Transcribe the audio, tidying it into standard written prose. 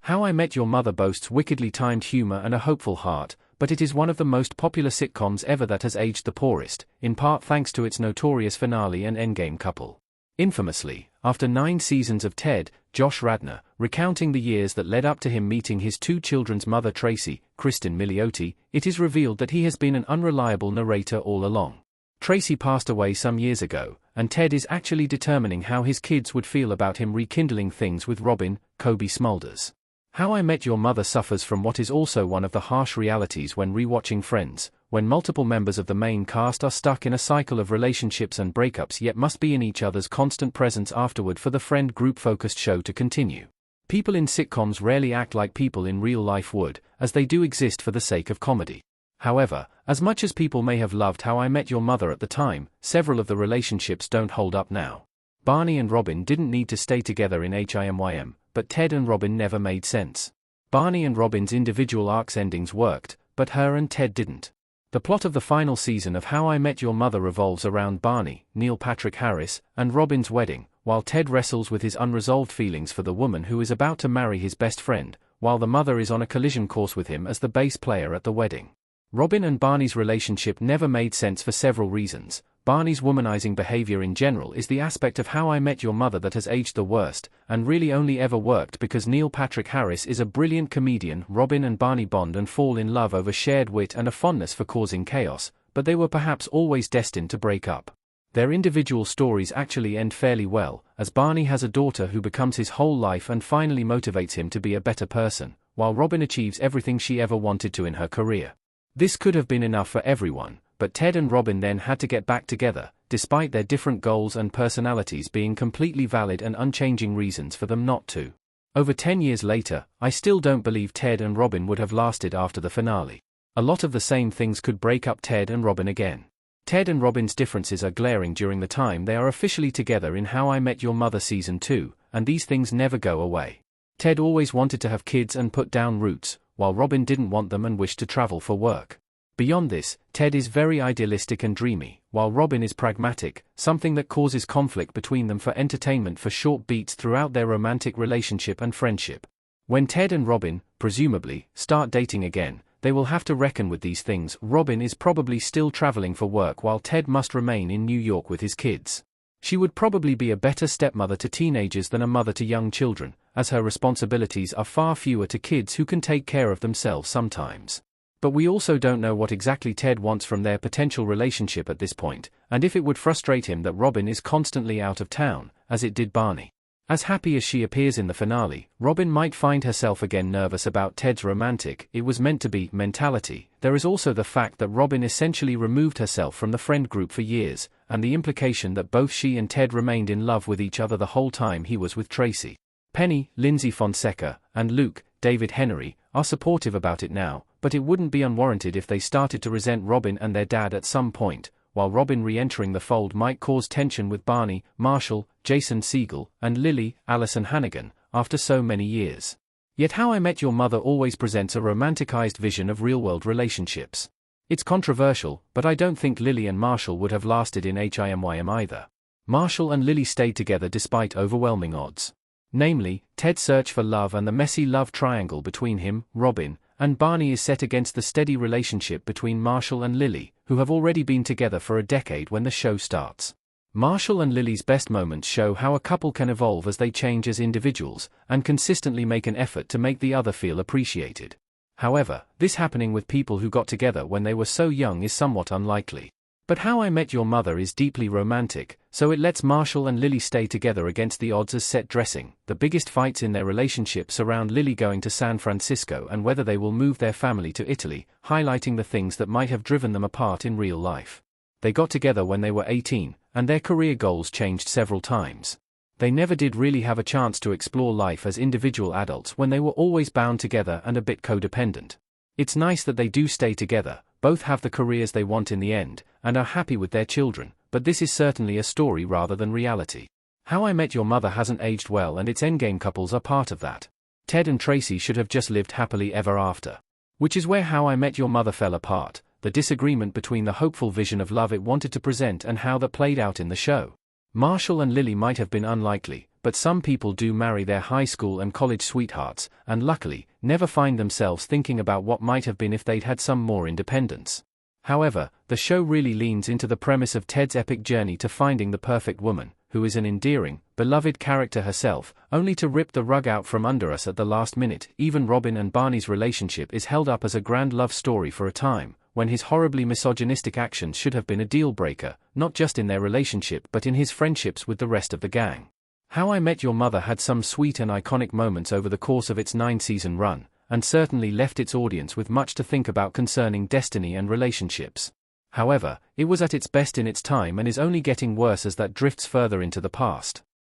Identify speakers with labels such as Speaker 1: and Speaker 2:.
Speaker 1: How I Met Your Mother boasts wickedly timed humor and a hopeful heart, but it is one of the most popular sitcoms ever that has aged the poorest, in part thanks to its notorious finale and endgame couple. Infamously, after 9 seasons of Ted, Josh Radnor, recounting the years that led up to him meeting his 2 children's mother Tracy, Kristen Milioti, it is revealed that he has been an unreliable narrator all along. Tracy passed away some years ago, and Ted is actually determining how his kids would feel about him rekindling things with Robin, Kobe Smulders. How I Met Your Mother suffers from what is also one of the harsh realities when rewatching Friends, when multiple members of the main cast are stuck in a cycle of relationships and breakups yet must be in each other's constant presence afterward for the friend group-focused show to continue. People in sitcoms rarely act like people in real life would, as they do exist for the sake of comedy. However, as much as people may have loved How I Met Your Mother at the time, several of the relationships don't hold up now. Barney and Robin didn't need to stay together in HIMYM, but Ted and Robin never made sense. Barney and Robin's individual arcs endings worked, but her and Ted didn't. The plot of the final season of How I Met Your Mother revolves around Barney, Neil Patrick Harris, and Robin's wedding, while Ted wrestles with his unresolved feelings for the woman who is about to marry his best friend, while the mother is on a collision course with him as the bass player at the wedding. Robin and Barney's relationship never made sense for several reasons. Barney's womanizing behavior in general is the aspect of How I Met Your Mother that has aged the worst, and really only ever worked because Neil Patrick Harris is a brilliant comedian. Robin and Barney bond and fall in love over shared wit and a fondness for causing chaos, but they were perhaps always destined to break up. Their individual stories actually end fairly well, as Barney has a daughter who becomes his whole life and finally motivates him to be a better person, while Robin achieves everything she ever wanted to in her career. This could have been enough for everyone, but Ted and Robin then had to get back together, despite their different goals and personalities being completely valid and unchanging reasons for them not to. Over 10 years later, I still don't believe Ted and Robin would have lasted after the finale. A lot of the same things could break up Ted and Robin again. Ted and Robin's differences are glaring during the time they are officially together in How I Met Your Mother Season 2, and these things never go away. Ted always wanted to have kids and put down roots, while Robin didn't want them and wished to travel for work. Beyond this, Ted is very idealistic and dreamy, while Robin is pragmatic, something that causes conflict between them for entertainment for short beats throughout their romantic relationship and friendship. When Ted and Robin, presumably, start dating again, they will have to reckon with these things. Robin is probably still traveling for work while Ted must remain in New York with his kids. She would probably be a better stepmother to teenagers than a mother to young children, as her responsibilities are far fewer to kids who can take care of themselves sometimes. But we also don't know what exactly Ted wants from their potential relationship at this point, and if it would frustrate him that Robin is constantly out of town, as it did Barney. As happy as she appears in the finale, Robin might find herself again nervous about Ted's romantic, it was meant to be, mentality. There is also the fact that Robin essentially removed herself from the friend group for years, and the implication that both she and Ted remained in love with each other the whole time he was with Tracy. Penny, Lindsay Fonseca, and Luke, David Henry, are supportive about it now, but it wouldn't be unwarranted if they started to resent Robin and their dad at some point, while Robin re-entering the fold might cause tension with Barney, Marshall, Jason Segel, and Lily, Allison Hannigan, after so many years. Yet How I Met Your Mother always presents a romanticized vision of real-world relationships. It's controversial, but I don't think Lily and Marshall would have lasted in HIMYM either. Marshall and Lily stayed together despite overwhelming odds. Namely, Ted's search for love and the messy love triangle between him, Robin, and Barney is set against the steady relationship between Marshall and Lily, who have already been together for a decade when the show starts. Marshall and Lily's best moments show how a couple can evolve as they change as individuals, and consistently make an effort to make the other feel appreciated. However, this happening with people who got together when they were so young is somewhat unlikely. But How I Met Your Mother is deeply romantic, so it lets Marshall and Lily stay together against the odds as set dressing. The biggest fights in their relationship surround Lily going to San Francisco and whether they will move their family to Italy, highlighting the things that might have driven them apart in real life. They got together when they were 18, and their career goals changed several times. They never did really have a chance to explore life as individual adults when they were always bound together and a bit codependent. It's nice that they do stay together, both have the careers they want in the end, and are happy with their children, but this is certainly a story rather than reality. How I Met Your Mother hasn't aged well and its endgame couples are part of that. Ted and Tracy should have just lived happily ever after. Which is where How I Met Your Mother fell apart, the disagreement between the hopeful vision of love it wanted to present and how that played out in the show. Marshall and Lily might have been unlikely, but some people do marry their high school and college sweethearts, and luckily, never find themselves thinking about what might have been if they'd had some more independence. However, the show really leans into the premise of Ted's epic journey to finding the perfect woman, who is an endearing, beloved character herself, only to rip the rug out from under us at the last minute. Even Robin and Barney's relationship is held up as a grand love story for a time, when his horribly misogynistic actions should have been a deal-breaker, not just in their relationship but in his friendships with the rest of the gang. How I Met Your Mother had some sweet and iconic moments over the course of its 9-season run, and certainly left its audience with much to think about concerning destiny and relationships. However, it was at its best in its time and is only getting worse as that drifts further into the past.